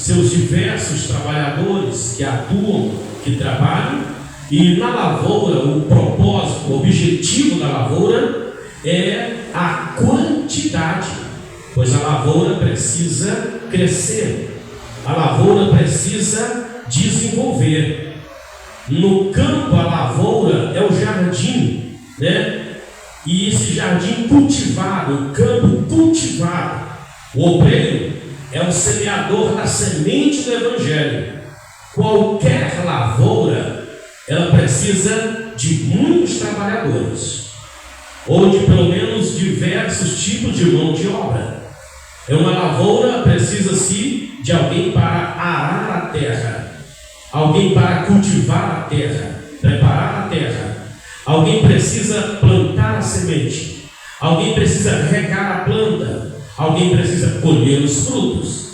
seus diversos trabalhadores que atuam, que trabalham, e na lavoura o propósito, o objetivo da lavoura é a quantidade, pois a lavoura precisa crescer, a lavoura precisa desenvolver. No campo, a lavoura é o jardim, né? E esse jardim cultivado, o campo cultivado, o obreiro é o semeador da semente do Evangelho. Qualquer lavoura, ela precisa de muitos trabalhadores, ou de pelo menos diversos tipos de mão de obra. Uma lavoura precisa-se de alguém para arar a terra, alguém para cultivar a terra, preparar a terra. Alguém precisa plantar a semente, alguém precisa regar a planta, alguém precisa colher os frutos.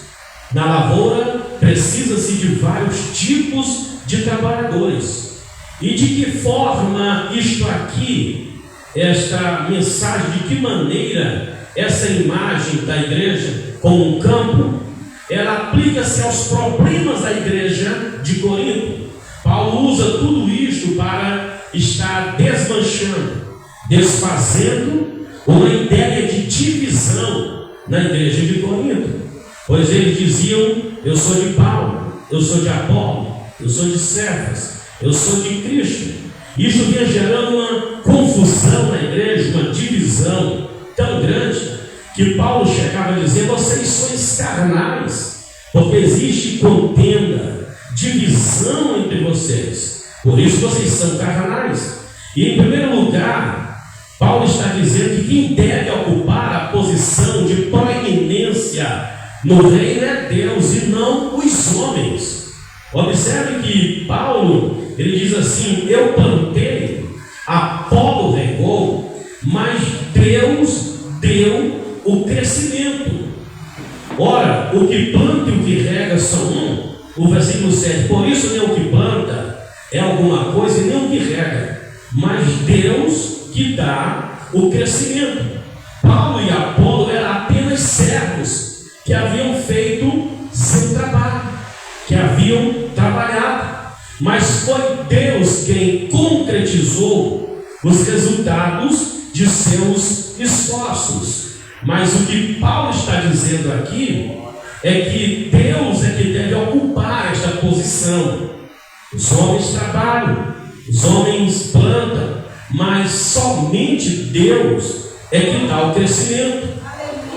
Na lavoura precisa-se de vários tipos de trabalhadores. E de que forma isto aqui, esta mensagem, de que maneira essa imagem da igreja como um campo, ela aplica-se aos problemas da igreja de Corinto. Paulo usa tudo isto para estar desmanchando, desfazendo uma ideia de divisão na igreja de Corinto. Pois eles diziam: eu sou de Paulo, eu sou de Apolo, eu sou de Cefas, eu sou de Cristo. Isso vinha gerando uma confusão na igreja, uma divisão tão grande, que Paulo chegava a dizer: vocês sois carnais, porque existe contenda, divisão entre vocês, por isso vocês são carnais. E em primeiro lugar, Paulo está dizendo que quem deve ocupar a posição de proeminência no reino é Deus e não os homens. Observe que Paulo, ele diz assim: eu plantei, Apolo regou, mas Deus deu o crescimento. Ora, o que planta e o que rega são um. O versículo 7, por isso nem o que planta é alguma coisa e nem o que rega, mas Deus que dá o crescimento. Paulo e Apolo eram apenas servos que haviam feito seu trabalho, que haviam trabalhado, mas foi Deus quem concretizou os resultados de seus esforços. Mas o que Paulo está dizendo aqui é que Deus é que deve ocupar esta posição. Os homens trabalham, os homens plantam, mas somente Deus é que dá o crescimento.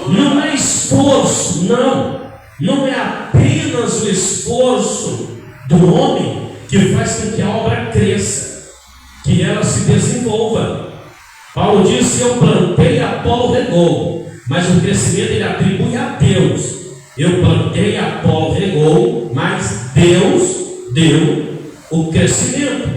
Não é esforço, não é apenas o esforço do homem que faz com que a obra cresça, que ela se desenvolva. Paulo disse: eu plantei, Apolo regou, mas o crescimento ele atribui a Deus. Eu plantei, Apolo regou, mas Deus deu o crescimento.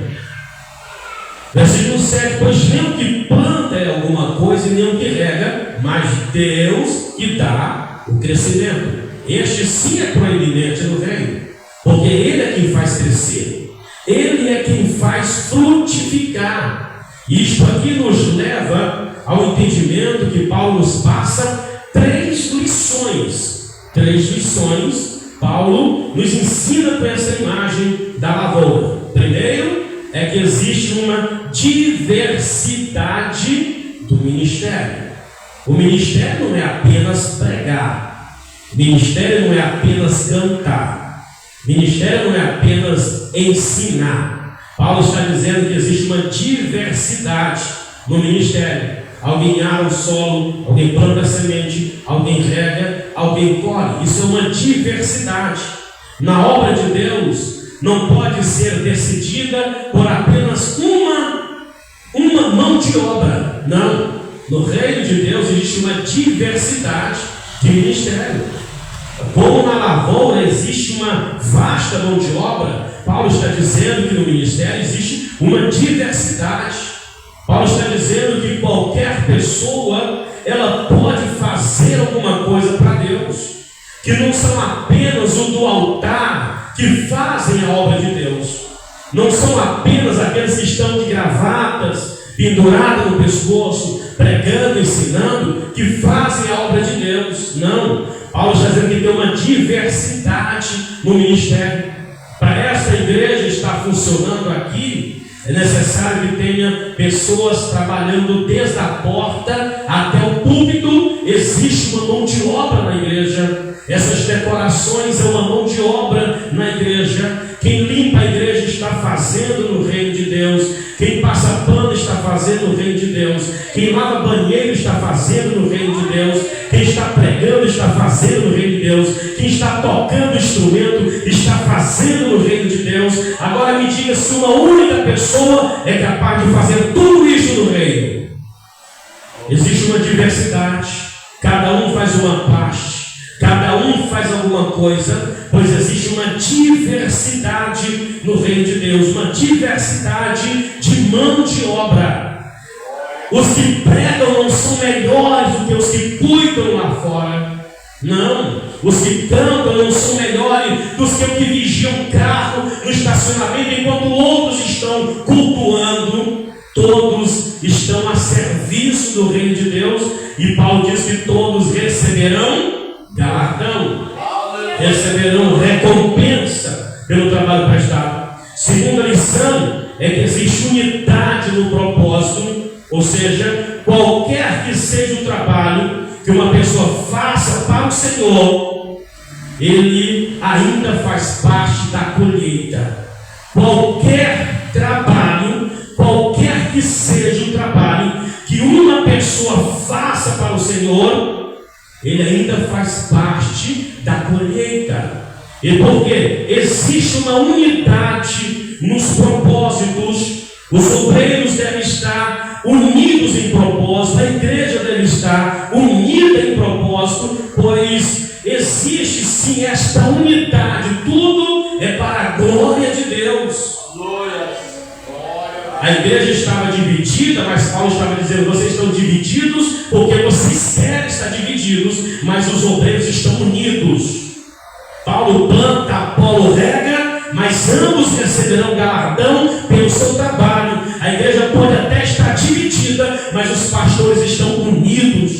Versículo 7, pois nem o que planta é alguma coisa e nem o que rega, mas Deus que dá o crescimento. Este sim é proeminente no reino, porque Ele é quem faz crescer, Ele é quem faz frutificar. Isto aqui nos leva ao entendimento que Paulo nos passa três lições. Paulo nos ensina com essa imagem da lavoura. Primeiro é que existe uma diversidade do ministério. O ministério não é apenas pregar, o ministério não é apenas cantar, o ministério não é apenas ensinar. Paulo está dizendo que existe uma diversidade no ministério. Alguém ara o solo, alguém planta a semente, alguém rega, alguém colhe. Isso é uma diversidade. Na obra de Deus não pode ser decidida por apenas uma mão de obra. Não. No reino de Deus existe uma diversidade de ministério. Como na lavoura existe uma vasta mão de obra, Paulo está dizendo que no ministério existe uma diversidade. Paulo está dizendo que qualquer pessoa, ela pode fazer alguma coisa para Deus, que não são apenas o do altar que fazem a obra de Deus, não são apenas aqueles que estão de gravatas, pendurados no pescoço, pregando, ensinando, que fazem a obra de Deus. Não, Paulo está dizendo que tem uma diversidade no ministério. Para esta igreja estar funcionando aqui, é necessário que tenha pessoas trabalhando desde a porta até o púlpito. Existe uma mão de obra na igreja. Essas decorações é uma mão de obra na igreja. Quem limpa a igreja está fazendo no reino de Deus. Quem passa pano está fazendo no reino de Deus. Quem lava banheiro está fazendo no reino de Deus. Quem está pregando está fazendo no reino de Deus. Quem está tocando instrumento está fazendo no reino de Deus. Agora me diga se uma única pessoa é capaz de fazer tudo isso no reino. Existe uma diversidade. Cada um faz uma parte. Cada um faz alguma coisa, pois existe uma diversidade no reino de Deus, uma diversidade de mão de obra. Os que pregam não são melhores do que os que cuidam lá fora. Não, os que cantam não são melhores do que os que vigiam um carro no estacionamento, enquanto outros estão cultuando. Todos estão a serviço do reino de Deus, e Paulo diz que todos receberão galardão, receberão recompensa pelo trabalho prestado. Segunda lição é que existe unidade no propósito, ou seja, qualquer que seja o trabalho que uma pessoa faça para o Senhor, ele ainda faz parte da colheita. Qualquer trabalho, qualquer que seja o trabalho que uma pessoa faça para o Senhor, ele ainda faz parte da colheita. E porque existe uma unidade nos propósitos, os obreiros devem estar unidos em propósito, a igreja deve estar unida em propósito, pois existe sim esta unidade, tudo é para a glória de Deus. A igreja estava dividida, mas Paulo estava dizendo: vocês estão divididos porque vocês querem estar divididos, mas os obreiros estão unidos. Paulo planta, Apolo rega, mas ambos receberão galardão pelo seu trabalho. A igreja pode até estar dividida, mas os pastores estão unidos.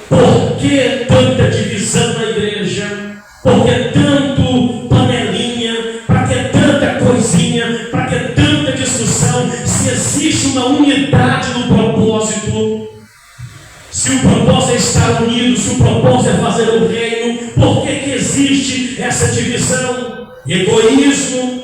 Por que tanta divisão na igreja? Por que tanto panelinha? Para que tanta coisinha? Para que tanta discussão? Se existe uma unidade no propósito, se o propósito é estar unido, se o propósito é fazer o reino, por que existe essa divisão? Egoísmo,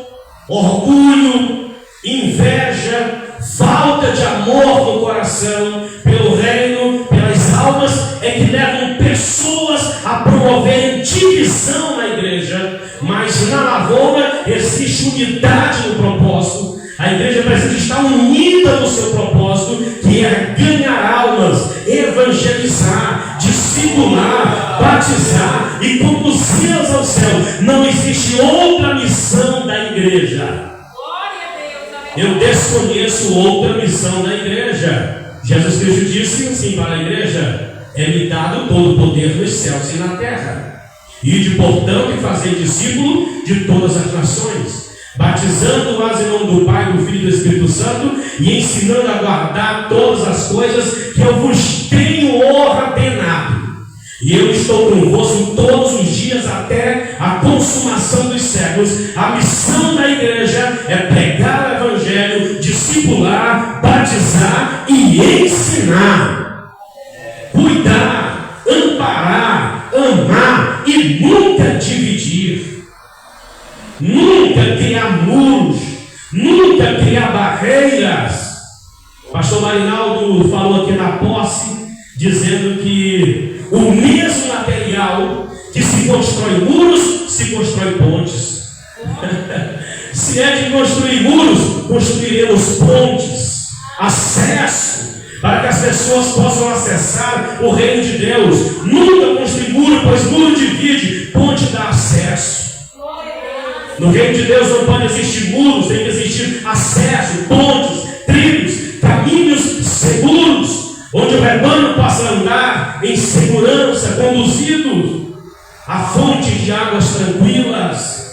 orgulho, inveja, falta de amor no coração pelo reino, pelas almas, é que levam pessoas a promoverem divisão na igreja. Mas na lavoura existe unidade no propósito. A igreja precisa estar unida no seu propósito, que é ganhar almas, evangelizar, discipular, batizar e conduzi-las ao céu. Não existe outra missão da igreja. Eu desconheço outra missão da igreja. Jesus Cristo disse assim para a igreja: é-me dado todo o poder nos céus e na terra. Ide, portanto, e fazer discípulo de todas as nações, batizando-as em nome do Pai, do Filho e do Espírito Santo, e ensinando a guardar todas as coisas que eu vos tenho ordenado. E eu estou convosco todos os dias até a consumação dos séculos. A missão da igreja é pregar o evangelho, discipular, batizar e ensinar, cuidar, amparar, amar e nunca dividir, nunca criar muros, nunca criar barreiras. O pastor Marinaldo falou aqui na posse, dizendo que o mesmo material que se constrói muros, se constrói pontes. Se é de construir muros, construiremos pontes, acesso, para que as pessoas possam acessar o reino de Deus. Nunca construir muro, pois muro divide, ponte dá acesso. No reino de Deus não pode existir muros, tem que existir acesso, pontes, trilhos, caminhos seguros, onde o rebanho possa andar em segurança, conduzido a fontes de águas tranquilas.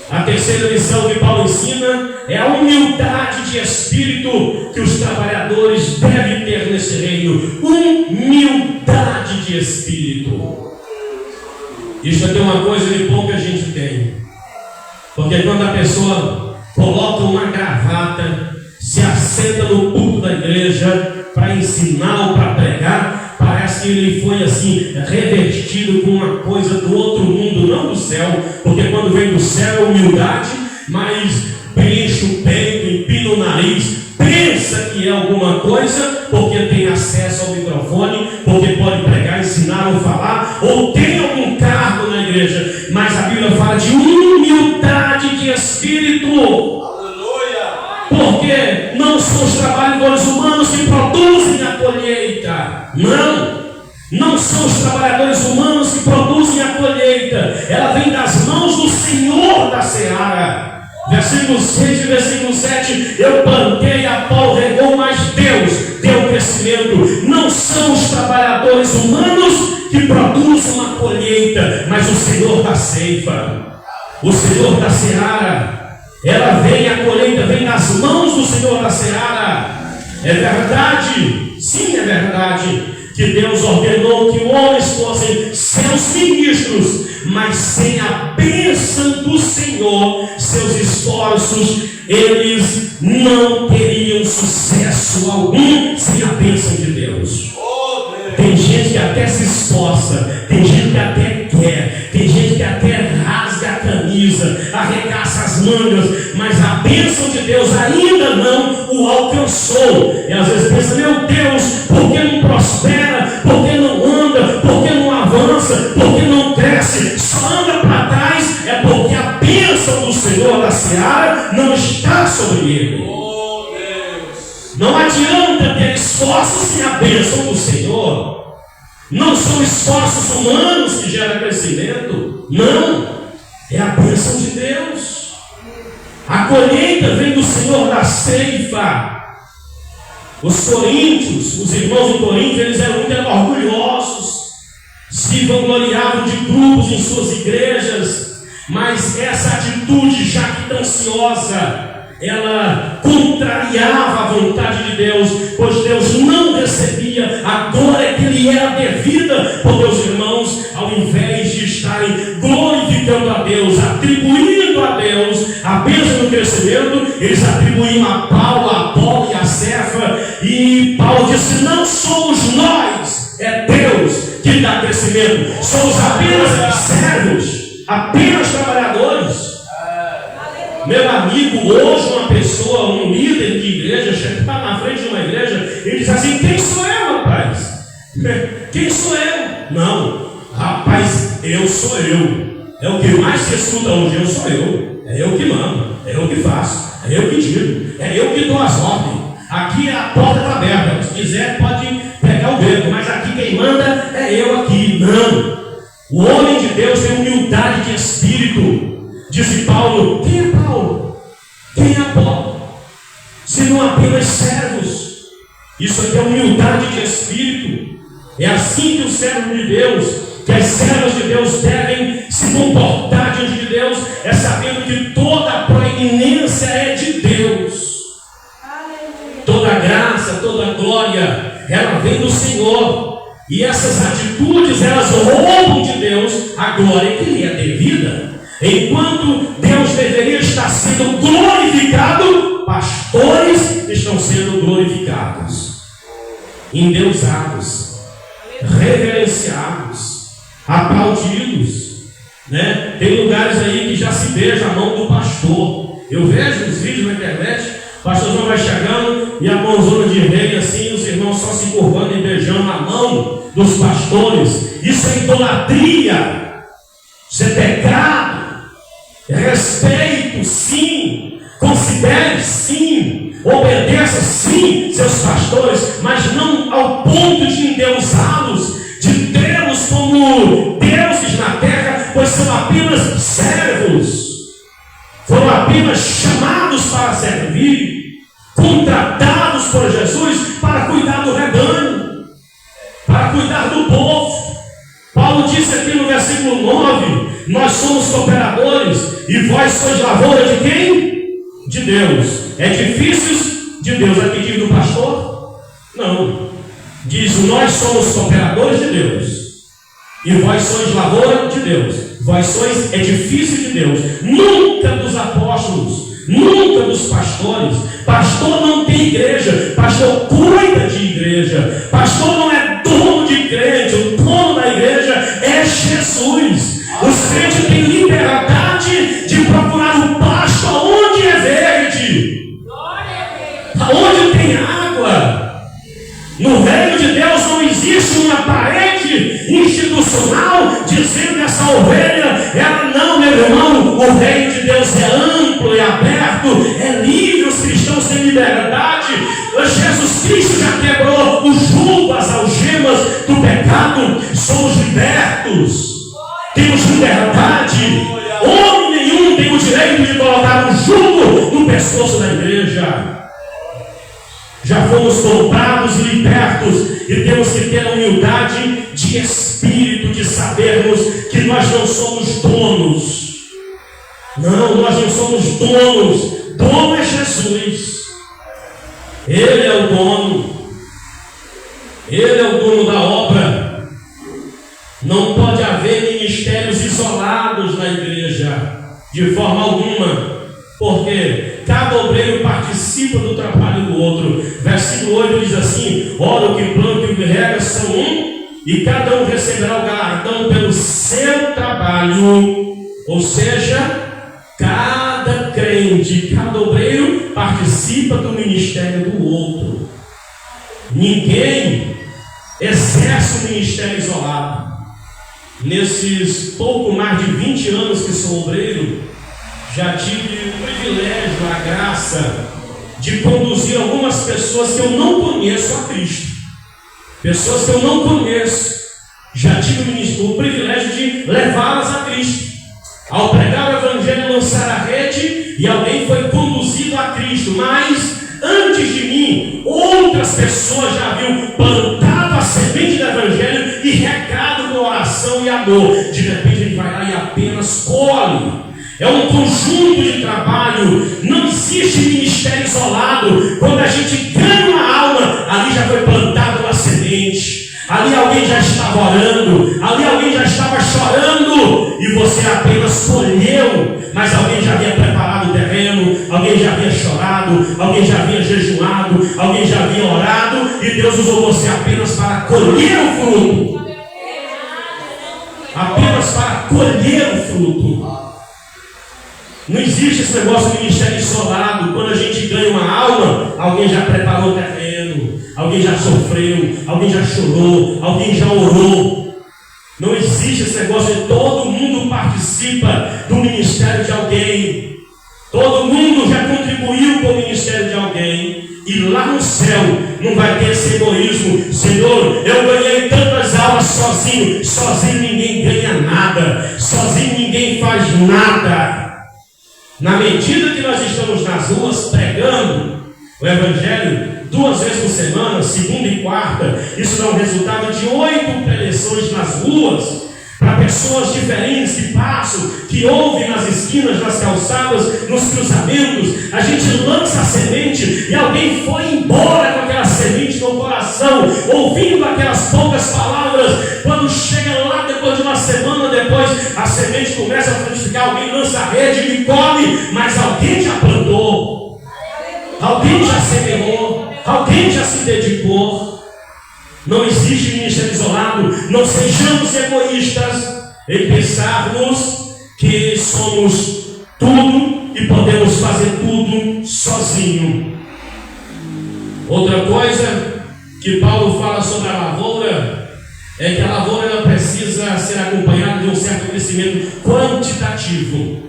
A terceira lição que Paulo ensina é a humildade de espírito que os trabalhadores devem ter nesse reino. Humildade de espírito. Isso aqui é uma coisa de bom que a gente tem. Porque quando a pessoa coloca uma gravata, se assenta no púlpito da igreja para ensinar ou para pregar, parece que ele foi assim, revestido com uma coisa do outro mundo, não do céu, porque quando vem do céu é humildade, mas preenche o peito, empina o nariz, pensa que é alguma coisa, porque tem acesso ao microfone, porque pode pregar, ensinar ou falar, ou tem algum cargo na igreja, mas a Bíblia fala de humildade de espírito. Porque não são os trabalhadores humanos que produzem a colheita. Não são os trabalhadores humanos que produzem a colheita. Ela vem das mãos do Senhor da seara. Versículo 6 e versículo 7. Eu plantei, Apolo regou, mas Deus deu o crescimento. Não são os trabalhadores humanos que produzem uma colheita, mas o Senhor da ceifa, o Senhor da seara. Ela vem, a colheita vem nas mãos do Senhor da seara. É verdade, sim, é verdade, que Deus ordenou que homens fossem seus ministros, mas sem a bênção do Senhor, seus esforços, eles não teriam sucesso algum sem a bênção de Deus. Tem gente que até se esforça, tem gente que até quer, tem gente que até rasga a camisa, arregaça as mangas, mas a bênção de Deus ainda não o alcançou. E às vezes pensa, meu Deus, por que não prospera? Por que não anda? Por que não avança? Por que não cresce? Só anda para trás, é porque a bênção do Senhor da seara não está sobre ele. Não adianta ter esforços sem a bênção do Senhor. Não são esforços humanos que geram crescimento. Não. É a bênção de Deus. A colheita vem do Senhor da ceifa. Os coríntios, os irmãos de Corinto, eles eram muito orgulhosos. Se vangloriavam de grupos em suas igrejas. Mas essa atitude jactanciosa, ela contrariava a vontade de Deus, pois Deus não recebia a glória que lhe era devida, porque os irmãos, ao invés de estarem glorificando a Deus, atribuindo a Deus a bênção do crescimento, eles atribuíam a Paulo, a Apolo e a Cefa, e Paulo disse, não somos nós, é Deus que dá crescimento, somos apenas servos, apenas trabalhadores. Meu amigo, hoje uma pessoa, um líder de igreja, está na frente de uma igreja, ele diz assim, quem sou eu, rapaz? Quem sou eu? Não, rapaz, eu sou eu. É o que mais se escuta hoje, eu sou eu. É eu que mando, é eu que faço, é eu que digo, é eu que dou as ordens. Aqui a porta está aberta, se quiser pode pegar o dedo, mas aqui quem manda é eu aqui. Não, o homem de Deus tem humildade de espírito. Disse Paulo, quem é Paulo? Quem é Apolo? Se não apenas servos. Isso aqui é humildade de espírito. É assim que o servo de Deus, que as servas de Deus devem se comportar diante de Deus, é sabendo que toda a proeminência é de Deus. Toda a graça, toda a glória, ela vem do Senhor. E essas atitudes, elas roubam de Deus a glória que lhe é devida. Enquanto Deus deveria estar sendo glorificado, pastores estão sendo glorificados, endeusados, reverenciados, aplaudidos, né? Tem lugares aí que já se beija a mão do pastor. Eu vejo os vídeos na internet, o pastorzão vai chegando e a mãozona de rei assim, os irmãos só se curvando e beijando a mão dos pastores. Isso é idolatria, isso é pecado. Respeito, sim. Considere, sim. Obedeça, sim, seus pastores, mas não ao ponto de endeusá-los, de tê-los como deuses na terra, pois são apenas servos. Foram apenas chamados para servir, contratados por Jesus para cuidar do rebanho, para cuidar do povo. Paulo disse aqui no versículo 9, nós somos cooperadores e vós sois lavoura de quem? De Deus. Edifícios de Deus. Aqui diz do pastor? Não. Diz, nós somos cooperadores de Deus e vós sois lavoura de Deus, vós sois edifício de Deus, nunca dos apóstolos, nunca dos pastores. Pastor não tem igreja, pastor cuida de igreja, pastor não é dono de igreja, o dono da igreja é Jesus. Os crentes têm liberdade de procurar um pasto onde é verde, aonde tem água. No reino de Deus não existe uma parede institucional dizendo que essa ovelha, ela não, meu irmão. O reino de Deus é amplo, é aberto, é livre. Os cristãos têm liberdade. Jesus Cristo já quebrou o jugo, as algemas do pecado. Somos libertos, temos liberdade. Homem nenhum tem o direito de colocar um jugo no pescoço da igreja. Já fomos comprados e libertos, e temos que ter a humildade de espírito, de sabermos que nós não somos donos. Não, nós não somos donos. Dono é Jesus. Ele é o dono. Ele é o dono da obra. Não pode haver ministérios isolados na igreja, de forma alguma. Porque cada obreiro participa do trabalho do outro. Versículo 8 diz assim: ora, o que planta e o que rega são um, e cada um receberá o galardão pelo seu trabalho. Ou seja, cada crente, cada obreiro participa do ministério do outro. Ninguém exerce o ministério isolado. Nesses pouco mais de 20 anos que sou obreiro, já tive o privilégio, a graça de conduzir algumas pessoas que eu não conheço a Cristo. Pessoas que eu não conheço. Já tive o privilégio de levá-las a Cristo. Ao pregar o evangelho, lançar a rede, e alguém foi conduzido a Cristo. Mas antes de mim, outras pessoas já haviam plantado a semente do evangelho e regado com oração e amor. De repente ele vai lá e apenas colhe. É um conjunto de trabalho. Não existe ministério isolado. Quando a gente ganha uma alma, ali já foi plantada uma semente. Ali alguém já estava orando, ali alguém já estava chorando, e você apenas colheu. Mas alguém já havia preparado o terreno, alguém já havia chorado, alguém já havia jejuado, alguém já havia orado, e Deus usou você apenas para colher o fruto. Apenas para colher o fruto. Não existe esse negócio de ministério isolado. Quando a gente ganha uma alma, alguém já preparou o terreno, alguém já sofreu, alguém já chorou, alguém já orou. Não existe esse negócio de todo mundo participa do ministério de alguém. Todo mundo já contribuiu com o ministério de alguém. E lá no céu não vai ter esse egoísmo. Senhor, eu ganhei tantas almas sozinho. Sozinho ninguém ganha nada. Sozinho ninguém faz nada. Na medida que nós estamos nas ruas pregando o evangelho 2 vezes por semana, segunda e quarta, isso dá um resultado de 8 preleções nas ruas, para pessoas diferentes que passam, que ouvem nas esquinas, nas calçadas, nos cruzamentos. A gente lança a semente e alguém foi embora com aquela semente no coração, ouvindo aquelas poucas palavras. Quando chega lá, depois de uma semana depois, a semente começa a frutificar, alguém lança a rede e colhe, mas alguém já plantou, alguém já semeou, alguém já se dedicou. Não existe ministério isolado. Não sejamos egoístas em pensarmos que somos tudo e podemos fazer tudo sozinho. Outra coisa que Paulo fala sobre a lavoura é que a lavoura ela precisa ser acompanhada de um certo crescimento quantitativo.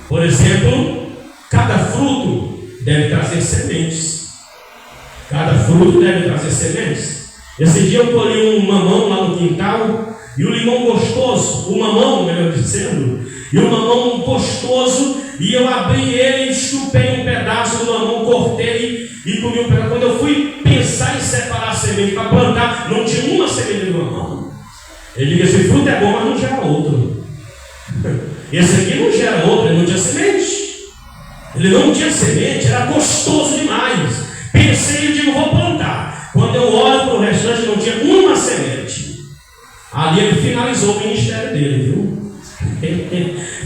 Por exemplo, cada fruto deve trazer sementes. Cada fruto deve trazer sementes. Esse dia eu colhi um mamão lá no quintal, e o limão gostoso, o mamão, melhor dizendo, e o mamão gostoso, e eu abri ele, chupei um pedaço do mamão, cortei e comi um pedaço. Quando eu fui pensar em separar a semente para plantar, não tinha uma semente do mamão. Ele disse: esse fruto é bom, mas não gera outro. Esse aqui não gera outro, ele não tinha semente. Ele não tinha semente, era gostoso demais. Pensei e digo: vou plantar. Quando eu olho para o restante, não tinha uma semente. Ali ele finalizou o ministério dele, viu?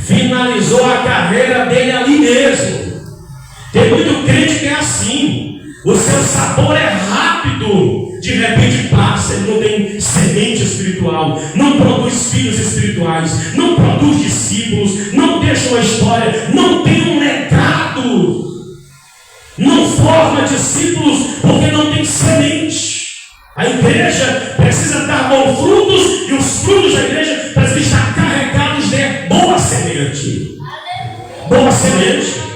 Finalizou a carreira dele ali mesmo. Tem muito crente que é assim. O seu sabor é rápido, de repente passa, ele não tem semente espiritual, não produz filhos espirituais, não produz discípulos, não deixa uma história, não tem um legado, não forma discípulos porque não tem semente. A igreja precisa dar bons frutos e os frutos da igreja precisam estar carregados de boa semente. Boa semente.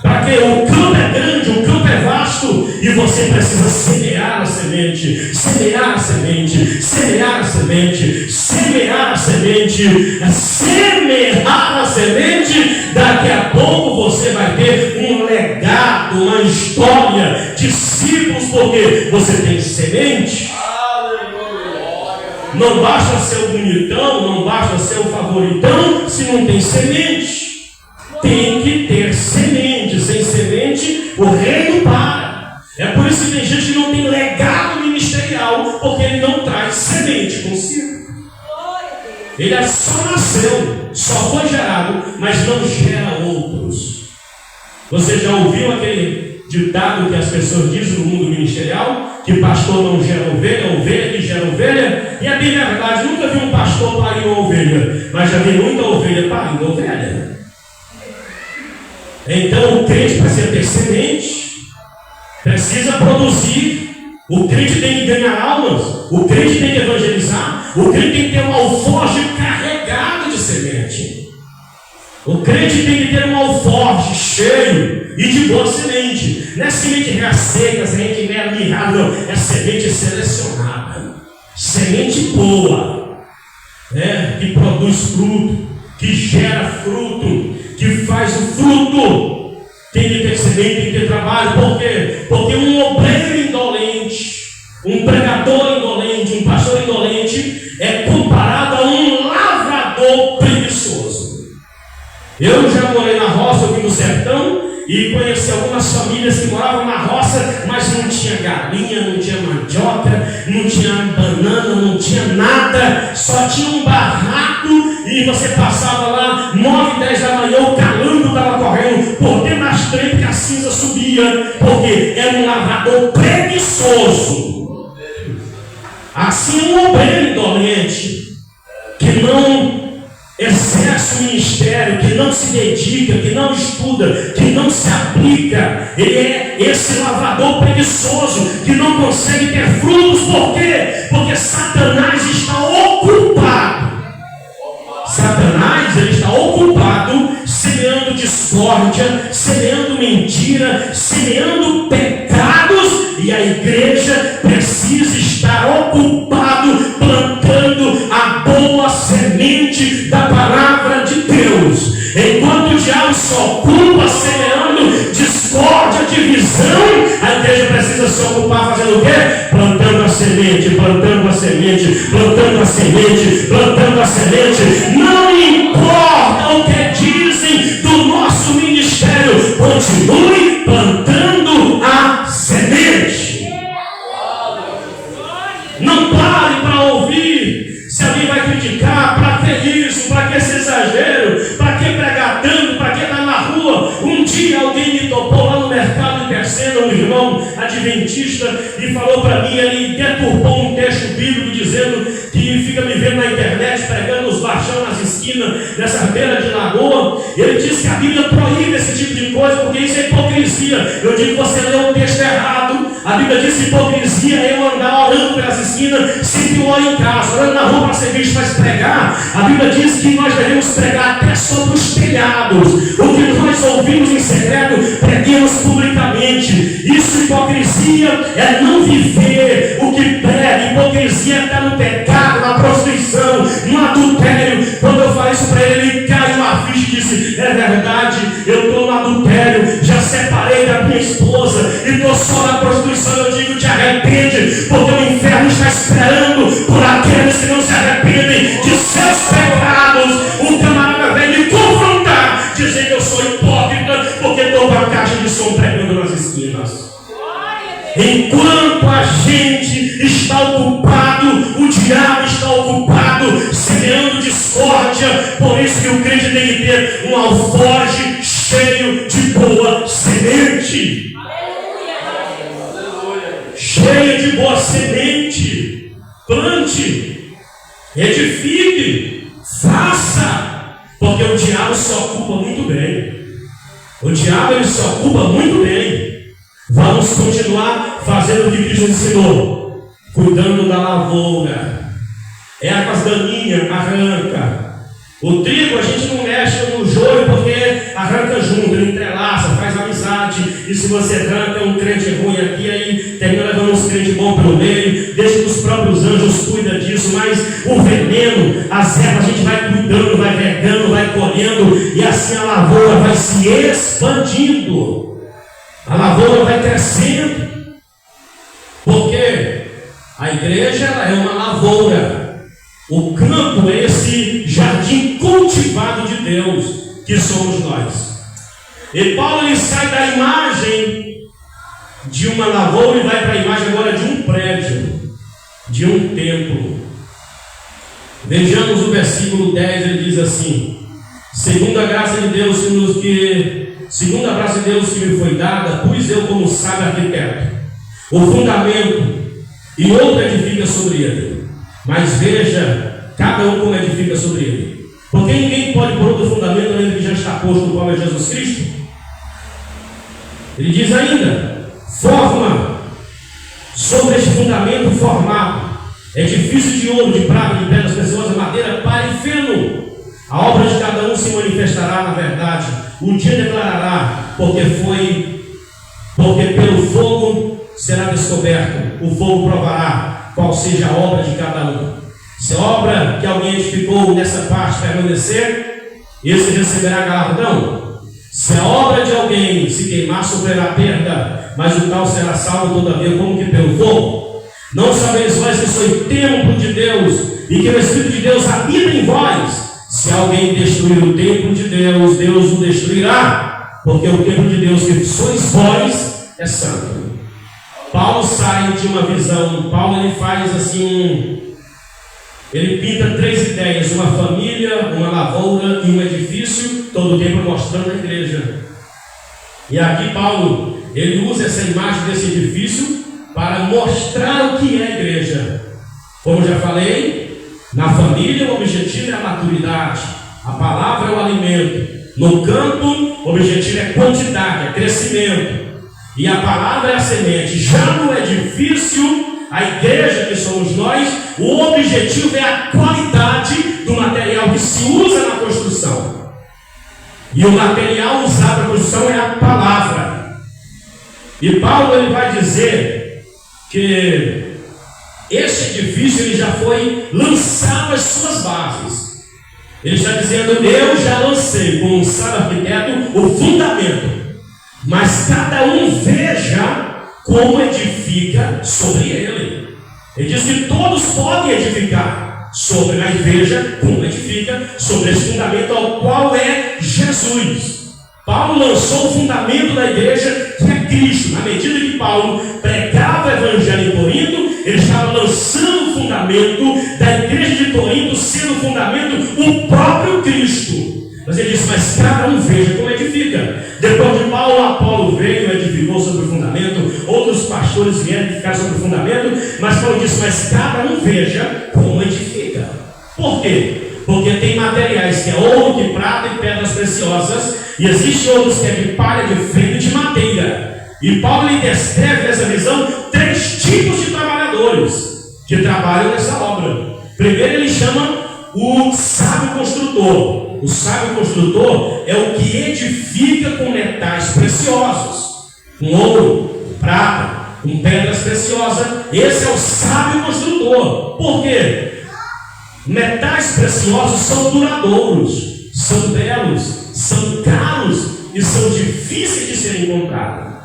Para que o campo é grande, o campo é vasto e você precisa semear a semente, semear a semente, semear a semente, semear a semente, semear a semente. Daqui a pouco você vai ter um legado, uma história, discípulos, porque você tem semente. Não basta ser o bonitão, não basta ser o favoritão se não tem semente. Tem que ter semente. Sem semente, o reino para. É por isso que tem gente que não tem legado ministerial, porque ele não traz semente consigo. Ele só nasceu, só foi gerado, mas não gera outros. Você já ouviu aquele ditado que as pessoas dizem no mundo ministerial? Que pastor não gera ovelha, ovelha que gera ovelha? E é bem verdade, nunca vi um pastor parir uma ovelha, mas já vi muita ovelha parindo ovelha. Então o crente precisa ter semente, precisa produzir. O crente tem que ganhar almas, o crente tem que evangelizar, o crente tem que ter um alforje carregado de semente. O crente tem que ter um alforje cheio e de boa semente. Não é semente seca, semente meio mirrada, não. É semente selecionada, semente boa, que produz fruto, que gera fruto, que faz o fruto. Tem que ter semente, tem que ter trabalho. Por quê? Porque um obreiro indolente, um pregador indolente, um pastor indolente é comparado a um lavrador preguiçoso. Eu já morei na roça, eu vim do sertão e conheci algumas famílias que moravam na roça, mas não tinha galinha, não tinha mandioca, não tinha banana, não tinha nada, só tinha um barraco e você passava lá 9, 10 da manhã, o calango estava correndo por dentro das trem porque a cinza subia, porque era um lavrador preguiçoso. Assim um obreiro indolente que não exerce o ministério, que não se dedica, que não estuda, que não se aplica, ele é esse lavrador preguiçoso que não consegue ter frutos. Por quê? Porque Satanás está ocupado. Satanás, ele está ocupado semeando discórdia, semeando mentira, semeando pecados, e a igreja precisa estar ocupado plantando a boa semente da palavra de Deus. Enquanto o diabo se ocupa semeando discórdia, divisão, a igreja precisa se ocupar fazendo o quê? Plantando a semente, plantando a semente, plantando a semente, plantando a semente. Não importa o que dizem do nosso ministério, continue plantando a semente. Não pare para ouvir. Se alguém vai criticar, para que isso, para que esse exagero, para que pregar tanto, para que estar na rua. Um dia alguém me topou lá no mercado em Terceira, um irmão adventista, e falou para mim, ele deturpou um texto bíblico dizendo que fica me vendo na internet pregando os baixão nas esquinas dessa beira de lagoa. Ele disse que a Bíblia proíbe esse tipo de coisa porque isso é hipocrisia. Eu digo que você leu o texto errado. A Bíblia diz que hipocrisia é eu andar orando pelas esquinas sem que eu ore em casa, orando na rua para ser visto, mas pregar. A Bíblia diz que nós devemos pregar até sobre os telhados. O que nós ouvimos em secreto, preguemos publicamente. Isso, hipocrisia, é não viver o que prega. Hipocrisia é estar no pecado, na prostituição, no adultério. Quando eu falei isso para ele, ele caiu uma ficha e disse: é verdade, eu estou no adultério, já separei da minha esposa e estou só na prostituição. Eu digo: te arrepende, porque o inferno está esperando por aqueles que não se arrependem de seus pecados. Um camarada vem me confrontar, dizendo que eu sou hipócrita porque estou com a caixa de som pregando nas esquinas. Enquanto a gente está ocupado, o diabo está ocupado semeando discórdia, Por isso que o crente tem que ter um alforje cheio de boa semente. Cheio de boa semente. Plante, edifique, faça, porque o diabo se ocupa muito bem. O diabo ele se ocupa muito bem. Vamos continuar fazendo o que Cristo ensinou, cuidando da lavoura. Ervas daninhas, arranca. O trigo a gente não mexe no joio porque arranca junto, ele entrelaça, faz amizade. E se você arranca um crente ruim aqui, aí termina levando uns crentes bons pelo meio. Deixa que os próprios anjos cuidam disso. Mas o veneno, as ervas a gente vai cuidando, vai regando, vai colhendo. E assim a lavoura vai se expandindo. A lavoura vai crescendo. Porque a igreja ela é uma lavoura. O campo é esse jardim cultivado de Deus, que somos nós. E Paulo ele sai da imagem de uma lavoura e vai para a imagem agora de um prédio, de um templo. Vejamos o versículo 10, ele diz assim: segundo a graça de Deus que me foi dada, pus eu como sábio arquiteto o fundamento, e outro edifica sobre ele. Mas veja, cada um como edifica sobre ele. Porque ninguém pode pôr outro fundamento além do que já está posto, no qual é Jesus Cristo. Ele diz ainda: forma sobre este fundamento formado, edifício de ouro, de prata, de pedras preciosas, madeira, palha e feno. A obra de cada um se manifestará na verdade. O dia declarará, porque pelo fogo será descoberto. O fogo provará qual seja a obra de cada um. Se a obra que alguém edificou nessa parte permanecer, esse receberá galardão. Se a obra de alguém se queimar, sofrerá perda, mas o tal será salvo todavia, como que pelo fogo. Não sabeis vós que sois templo de Deus, e que o Espírito de Deus habita em vós? Se alguém destruir o templo de Deus, Deus o destruirá, porque o templo de Deus que sois vós é santo. Paulo sai de uma visão. Paulo ele faz assim, ele pinta três ideias: uma família, uma lavoura e um edifício, todo o tempo mostrando a igreja. E aqui Paulo ele usa essa imagem desse edifício para mostrar o que é a igreja. Como já falei, na família o objetivo é a maturidade, a palavra é o alimento. No campo o objetivo é quantidade, é crescimento, e a palavra é a semente. Já no edifício, a igreja que somos nós, o objetivo é a qualidade do material que se usa na construção. E o material usado na construção é a palavra. E Paulo ele vai dizer que esse edifício ele já foi lançado às suas bases. Ele está dizendo: eu já lancei como um sábio arquiteto o fundamento. Mas cada um veja como edifica sobre ele. Ele diz que todos podem edificar sobre, mas veja como edifica sobre esse fundamento ao qual é Jesus. Paulo lançou o fundamento da igreja, que é Cristo. Na medida que Paulo pregava o evangelho em Corinto, ele estava lançando o fundamento da igreja de Corinto, sendo o fundamento o próprio Cristo. Mas ele disse: mas cada um veja como edifica. Depois de Paulo, Apolo veio e edificou sobre o fundamento. Outros pastores vieram edificar sobre o fundamento. Mas Paulo disse: mas cada um veja como edifica. Por quê? Porque tem materiais que é ouro, de prata e pedras preciosas. E existem outros que é de palha, de feno e de madeira. E Paulo ele descreve nessa visão três tipos de trabalhadores que trabalham nessa obra. Primeiro ele chama o sábio construtor. O sábio construtor é o que edifica com metais preciosos, com ouro, com prata, com pedras preciosas. Esse é o sábio construtor. Por quê? Metais preciosos são duradouros, são belos, são caros e são difíceis de serem encontrados.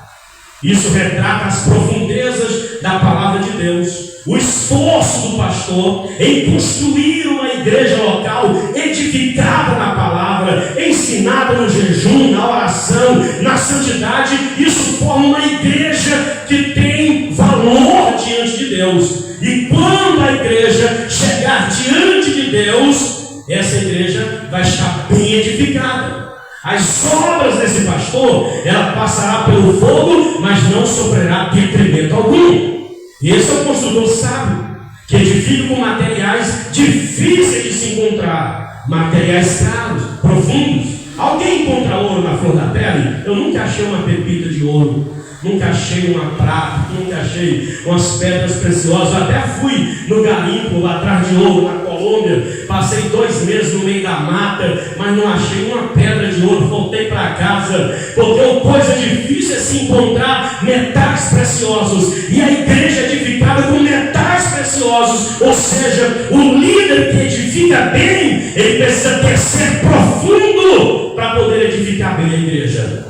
Isso retrata as profundezas da palavra de Deus, o esforço do pastor em construir uma igreja local edificada na palavra, ensinada no jejum, na oração, na santidade. Isso forma uma igreja que tem valor diante de Deus. E quando a igreja chegar diante de Deus, essa igreja vai estar bem edificada. As obras desse pastor, ela passará pelo fogo, mas não sofrerá detrimento algum. Esse é o construtor sábio, que edifica com materiais difíceis de se encontrar, materiais caros, profundos. Alguém encontra ouro na flor da pele? Eu nunca achei uma pepita de ouro, nunca achei uma prata, nunca achei umas pedras preciosas. Eu até fui no garimpo lá atrás de ouro, na Colômbia, passei 2 meses no meio da mata, mas não achei uma pedra de ouro. Voltei para casa, porque a coisa difícil é se encontrar metais preciosos, e a igreja é edificada com metais preciosos. Ou seja, o líder que edifica bem, ele precisa descer profundo para poder edificar bem a igreja.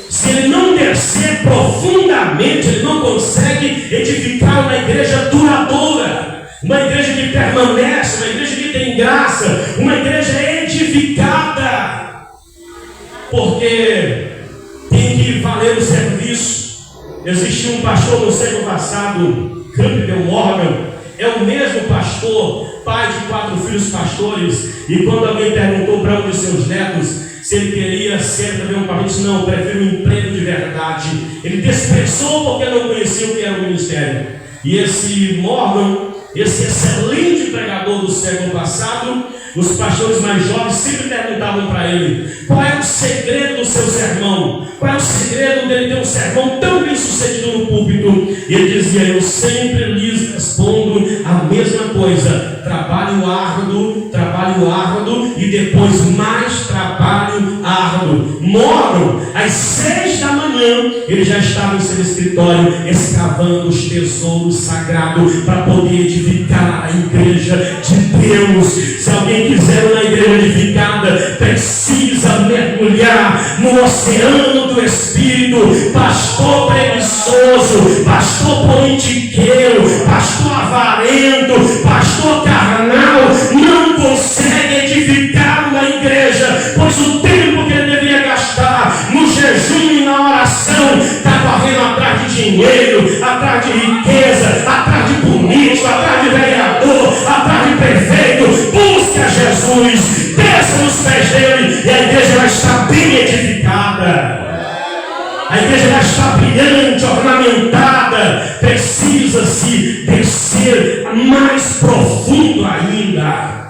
Se ele não descer profundamente, ele não consegue edificar uma igreja duradoura, uma igreja que permanece, uma igreja que tem graça, uma igreja edificada. Porque tem que valer o serviço. Existia um pastor no século passado, Campbell Morgan, é o mesmo pastor, pai de 4 filhos pastores, e quando alguém perguntou para um de seus netos se ele queria ser também um pastor, não, prefiro um emprego de verdade. Ele desprezou porque não conhecia o que era o ministério. E esse Morgan, esse excelente pregador do século passado, os pastores mais jovens sempre perguntavam para ele: qual é o segredo do seu sermão? Qual é o segredo dele ter um sermão tão bem sucedido no púlpito? E ele dizia: eu sempre lhes respondo a mesma coisa: trabalho árduo e depois mais trabalho árduo. Moram às 6 da manhã, ele já estava em seu escritório escavando os tesouros sagrados para poder edificar a igreja de Deus. Se alguém quiser uma igreja edificada, precisa mergulhar no oceano do Espírito. Pastor preguiçoso, pastor politiqueiro, pastor avarento, pastor carnal não consegue edificar uma igreja, pois o tempo que ele deveria gastar no jejum e na oração está correndo atrás de dinheiro, atrás de riqueza, atrás de político, atrás de vereador, atrás de prefeito. Busque a Jesus, desça nos pés dele, e a igreja vai estar bem edificada. A igreja vai estar brilhante, ornamentada. Precisa-se descer mais profundo ainda.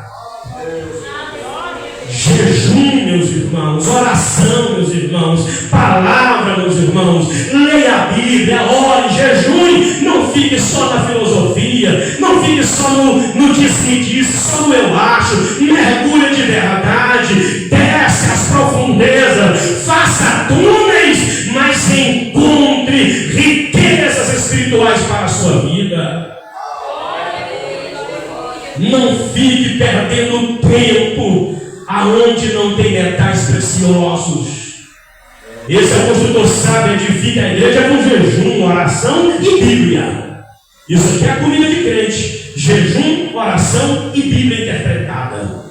Jejum, meus irmãos, oração, meus irmãos, palavra, meus irmãos, leia a Bíblia, ore, jejum. Não fique só na filosofia, não fique só no disse-me-disse, só no eu acho. Mergulhe de verdade, desce as profundezas, faça túneis, mas encontre riquezas espirituais para a sua vida. Não fique perdendo tempo aonde não tem metais preciosos. Esse é o construtor sábio, edifica a igreja com jejum, oração e Bíblia. Isso aqui é a comida de crente: jejum, oração e Bíblia interpretada.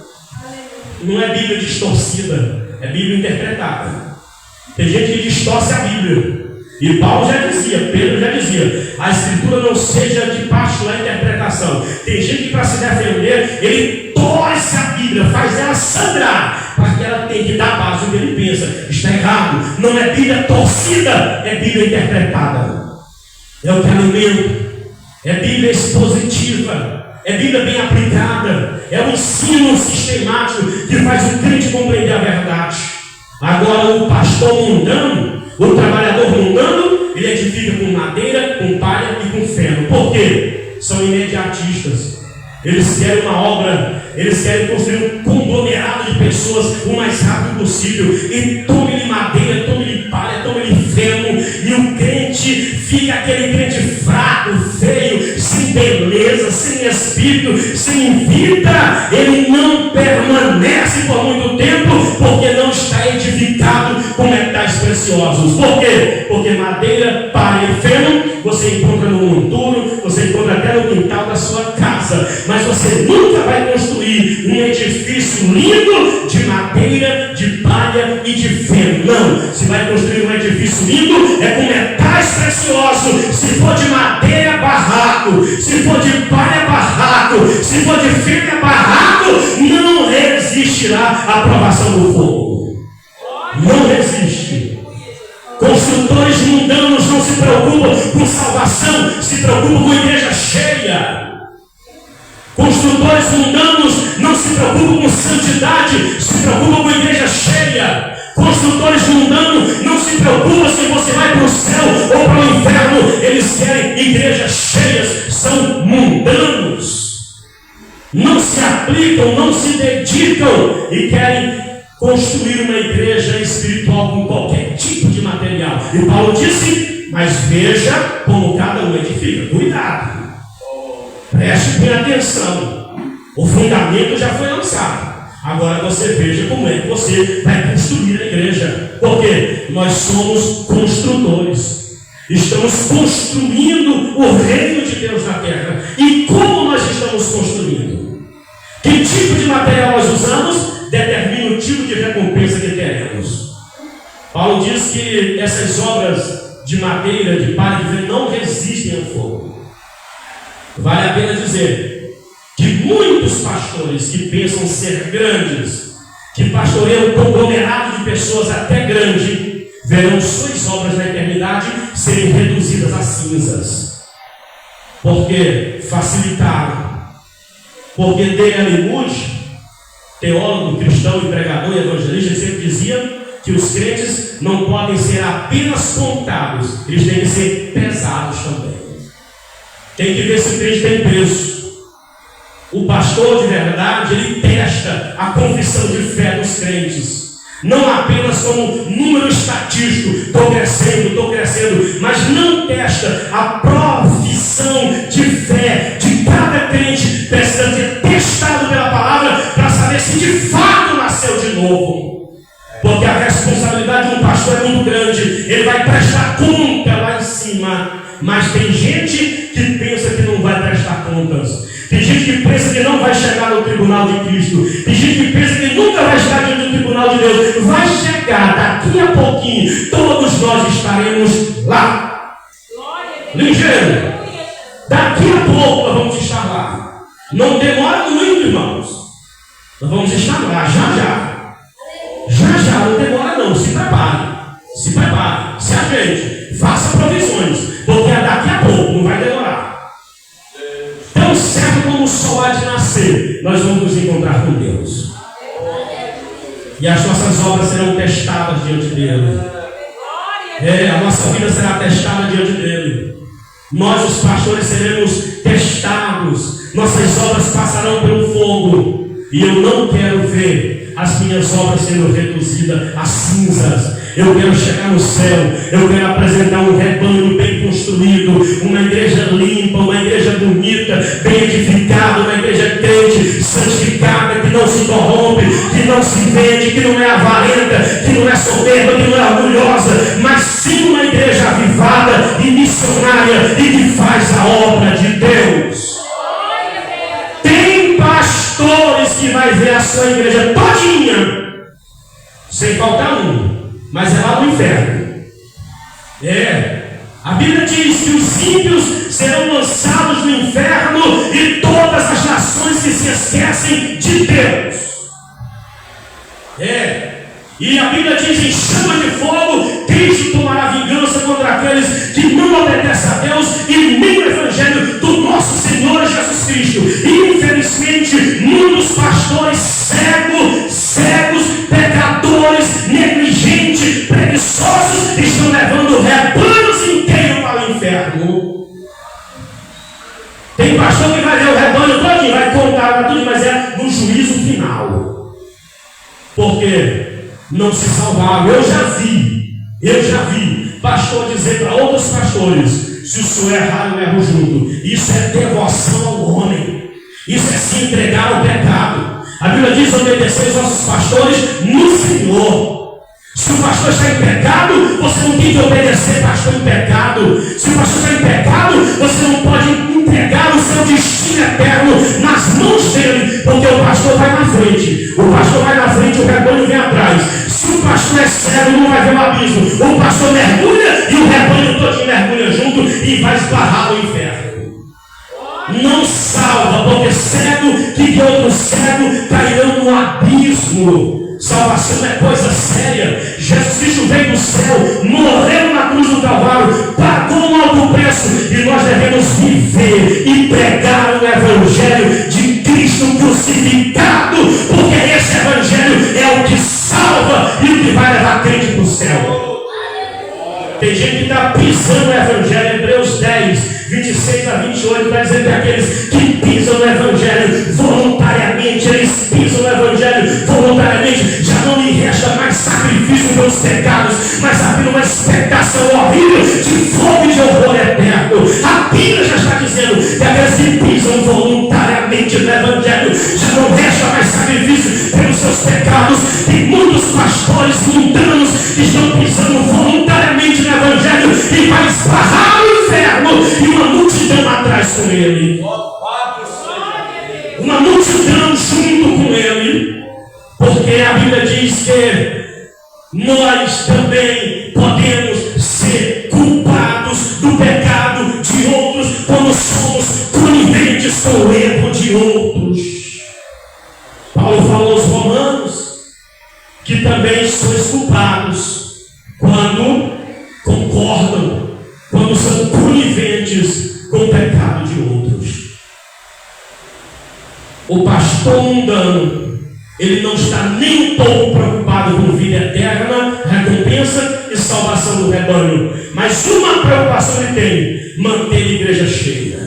Não é Bíblia distorcida, é Bíblia interpretada. Tem gente que distorce a Bíblia. E Paulo já dizia, Pedro já dizia: a escritura não seja de particular interpretação. Tem gente que, para se defender, ele torce a Bíblia, faz ela sangrar, porque ela tem que dar base ao que ele pensa. Está errado. Não é Bíblia torcida, é Bíblia interpretada. É o que alimenta. É Bíblia expositiva, é Bíblia bem aplicada, é um ensino sistemático que faz o crente compreender a verdade. Agora, o pastor mundano, o trabalhador mundano, ele edifica com madeira, com palha e com feno. Por quê? São imediatistas. Eles querem uma obra, eles querem construir um conglomerado de pessoas o mais rápido possível. E tome-lhe madeira, tome-lhe palha, tome-lhe feno. E o crente fica aquele crente fraco, feio, sem beleza, sem espírito, sem vida. Ele não permanece por muito tempo, porque não está edificado com metais preciosos. Por quê? Porque madeira, palha e feno você encontra no monturo, você encontra até no quintal da sua casa, mas você nunca vai construir um edifício lindo de madeira, de palha e de feno. Não, se vai construir um edifício lindo é com metais preciosos. Se for de madeira, barraco; se for de palha, barraco; se for de feno, barraco. Não resiste resistirá à aprovação do fogo. Não resiste. Construtores mundanos não se preocupam com salvação, se preocupam com igreja cheia. Construtores mundanos não se preocupam com santidade, se preocupam com igreja cheia. Construtores mundanos não se preocupam se você vai para o céu ou para o inferno. Eles querem igrejas cheias, são mundanos. Não se aplicam, não se dedicam e querem construir uma igreja espiritual com qualquer tipo de material. E Paulo disse, mas veja como cada um edifica. Cuidado. Preste bem atenção. O fundamento já foi lançado. Agora você veja como é que você vai construir a igreja. Porque nós somos construtores. Estamos construindo o reino de Deus na terra. E como nós estamos construindo? Que tipo de material nós usamos? Determina o tipo de recompensa que teremos. Paulo diz que essas obras de madeira, de palha, de vento, não resistem ao fogo. Vale a pena dizer que muitos pastores que pensam ser grandes, que pastoreiam um conglomerado de pessoas até grande, verão suas obras na eternidade serem reduzidas a cinzas. Porque facilitaram. Porque D.L. Moody, teólogo, cristão, pregador e evangelista, sempre dizia que os crentes não podem ser apenas contados, eles têm que ser pesados também. Tem que ver se o crente tem peso. O pastor de verdade, ele testa a confissão de fé dos crentes, não apenas como número estatístico, estou crescendo, mas não testa a profissão de fé de cada crente, precisa ser testado pela palavra para saber se de fato nasceu de novo. Porque a responsabilidade de um pastor é muito grande, ele vai prestar conta lá em cima, mas tem gente que pensa que não vai prestar contas. Tem gente que pensa que não vai chegar no tribunal de Cristo. Tem gente que pensa que nunca vai chegar diante do tribunal de Deus. Vai chegar daqui a pouquinho. Todos nós estaremos lá. Ligeiro. Daqui a pouco nós vamos estar lá. Não demora muito, irmãos. Nós vamos estar lá, já, não demora não. Se prepare, se ajeite, faça provisões, porque daqui a pouco, não vai demorar. Tão certo como o sol há de nascer, nós vamos nos encontrar com Deus. E as nossas obras serão testadas diante dele. A nossa vida será testada diante dele. Nós, os pastores, seremos testados. Nossas obras passarão pelo fogo. E eu não quero ver as minhas obras sendo reduzidas a cinzas. Eu quero chegar no céu. Eu quero apresentar um rebanho bem construído, uma igreja limpa, uma igreja bonita, bem edificada, uma igreja crente, santificada, que não se corrompe, que não se vende, que não é avarenta, que não é soberba, que não é orgulhosa, mas sim uma igreja avivada e missionária e que faz a obra de Deus. Tem pastores que vai ver a sua igreja todinha, sem faltar um, mas é lá no inferno. A Bíblia diz que os ímpios serão lançados no inferno e todas as nações que se esquecem de Deus. E a Bíblia diz em chama de fogo, Cristo tomará vingança contra aqueles que não obedecem a Deus e nem o Evangelho do nosso Senhor Jesus Cristo. E infelizmente, muitos pastores cegos, pecadores, negligentes, preguiçosos, estão levando rebanhos inteiros para o inferno. Tem pastor que vai ver o rebanho todinho, vai contar tudo, mas é no juízo final. Por quê? Não se salvaram. Eu já vi pastor dizer para outros pastores: se o senhor errar, eu erro junto. Isso é devoção ao homem, isso é se entregar ao pecado. A Bíblia diz: obedecer os nossos pastores no Senhor. Se o pastor está em pecado, você não tem que obedecer pastor em pecado. Se o pastor está em pecado, você não pode entregar o seu destino eterno nas mãos dele, porque o pastor vai na frente. O pastor vai na frente, o rebanho vem atrás. Se o pastor é cego, não vai ver o abismo. O pastor mergulha e o rebanho todo mergulha junto e vai esbarrar no inferno. Não salva, porque cego que de outro cego cairão no abismo. batismo. Salvação é coisa séria. Jesus Cristo veio do céu, morreu na cruz do Calvário, pagou um alto preço, e nós devemos viver e pregar o Evangelho de Cristo crucificado, porque esse Evangelho é o que salva e o que vai levar a crente para o céu. Tem gente que está pisando no Evangelho. Hebreus 10, 26 a 28 vai dizer que aqueles que pisam no Evangelho voluntariamente, eles pisam no Evangelho voluntariamente, já não lhe resta mais sacrifício pelos pecados, mas havia uma expectação horrível de fogo e de horror eterno. A Bíblia já está dizendo que aqueles que pisam voluntariamente no Evangelho, já não resta mais sacrifício pelos seus pecados. Tem muitos pastores mundanos que estão pisando voluntariamente no Evangelho e vai esbarrar no inferno, e uma multidão atrás com ele, uma multidão junto com ele, porque a Bíblia diz que nós também podemos ser culpados do pecado de outros quando somos coniventes com o erro de outros. Paulo falou aos Romanos que também sois culpados quando concordam, quando são coniventes com o pecado de outros. O pastor mundano, ele não está nem um pouco preocupado com vida eterna, recompensa e salvação do rebanho, mas uma preocupação ele tem: manter a igreja cheia,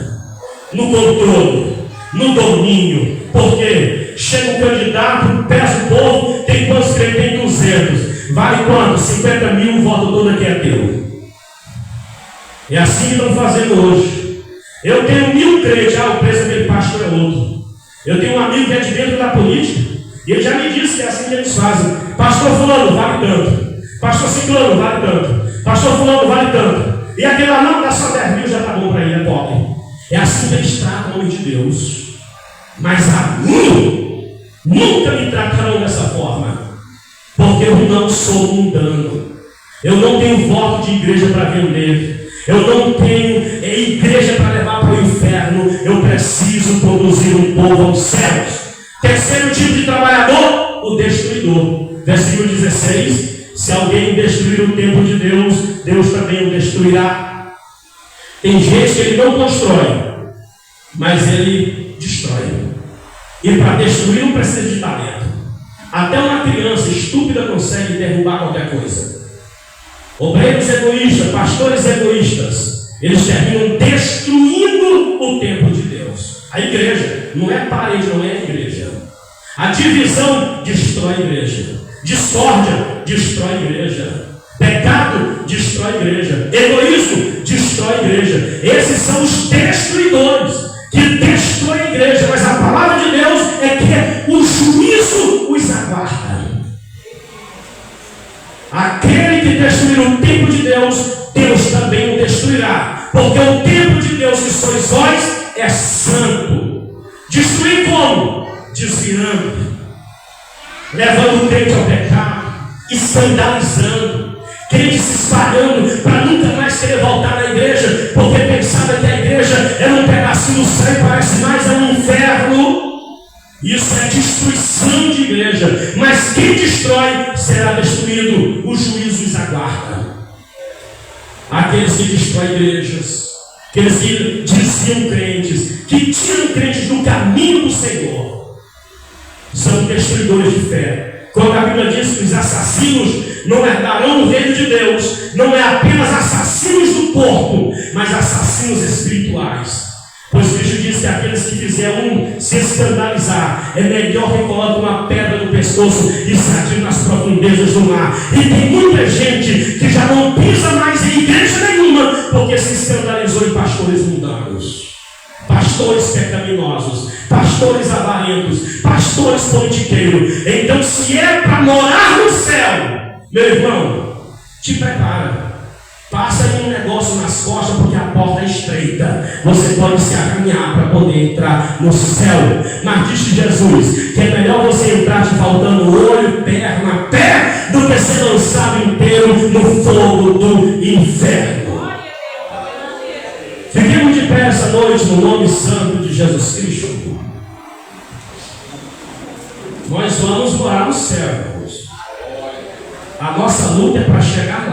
no controle, no domínio. Porque chega um candidato, pesa o povo, tem quantos crentes? Tem 200. Vale quanto? 50 mil, o voto todo aqui é teu. É assim que estão fazendo hoje. Eu tenho 1000 crentes, o preço daquele pastor é outro. Eu tenho um amigo que é de dentro da política, e ele já me disse que é assim que eles fazem. Pastor fulano, vale tanto. Pastor ciclano, vale tanto. Pastor fulano, vale tanto. E aquele lá, não, dá só 10 mil, já está bom para ele, é pobre. É assim que eles tratam o homem de Deus. Mas a mim, nunca me tratarão dessa forma, porque eu não sou mundano. Eu não tenho voto de igreja para vender. Eu não tenho igreja para levar para o inferno. Eu preciso conduzir um povo aos céus. Terceiro tipo de trabalhador, o destruidor. Versículo 16: se alguém destruir o templo de Deus, Deus também o destruirá. Tem gente que ele não constrói, mas ele destrói. E para destruir não precisa de talento. Até uma criança estúpida consegue derrubar qualquer coisa. Obreiros egoístas, pastores egoístas, eles terminam destruindo o templo de Deus. A igreja não é parede, não é a igreja. A divisão destrói a igreja. Discórdia destrói a igreja. Pecado destrói a igreja. Egoísmo destrói a igreja. Esses são os destruidores que destroem a igreja. Mas a palavra de Deus é que o juízo os aguarda. Aquele que destruir o templo de Deus, Deus também o destruirá. Porque o templo de Deus que sois vós é santo. Destruir como? Desviando, levando o crente ao pecado, escandalizando, crente se espalhando para nunca mais querer voltar na igreja, porque pensava que a igreja era um pedacinho do céu e parece mais um inferno. Isso é destruição de igreja. Mas quem destrói será destruído. O juízo os aguarda. Aqueles que destroem igrejas, aqueles que desviam crentes, que tiram crentes do caminho do Senhor, são destruidores de fé. Quando a Bíblia diz que os assassinos não herdarão o reino de Deus, não é apenas assassinos do corpo, mas assassinos espirituais. Pois Cristo diz que aqueles que fizeram se escandalizar, é melhor que coloque uma pedra no pescoço e se atire nas profundezas do mar. E tem muita gente que já não pisa mais em igreja nenhuma, porque se escandalizou em pastores mundanos, pastores pecaminosos, pastores avarentos, pastores politiqueiros. Então, se é para morar no céu, meu irmão, te prepara. Passa aí um negócio nas costas, porque a porta é estreita. Você pode se arranhar para poder entrar no céu. Mas disse Jesus que é melhor você entrar te faltando olho, perna, pé, do que ser lançado inteiro no fogo do inferno. Fiquemos de pé essa noite no nome santo de Jesus Cristo. Nós vamos morar no céu, irmãos. A nossa luta é para chegar